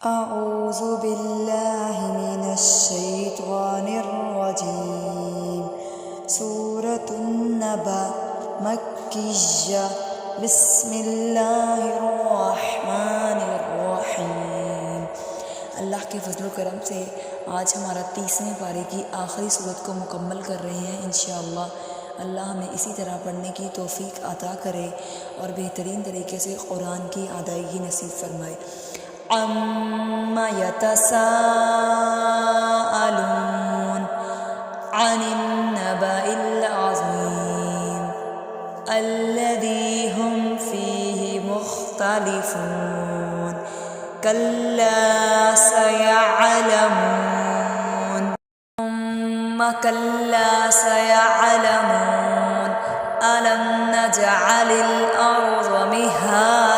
أعوذ بالله من الشيطان الرجيم سورة النبأ مكية بسم الله الرحمن الرحيم। अल्लाह के फजल करम से आज हमारा 30वें पारे की आखिरी सूरत को मुकम्मल कर रहे हैं। इंशाअल्लाह अल्लाह हमें इसी तरह पढ़ने की तौफीक अता करे और बेहतरीन तरीके से कुरान की अदायगी नसीब फरमाए। अम्मा यतसाअलून अनिन नबइल अज़ीम अल्लज़ी हुम फ़ीही मुख्तलिफ़ून कल्ला सयअलमून सुम्मा कल्ला सयअलमून अलम नजअलिल अर्ज़ मिहादा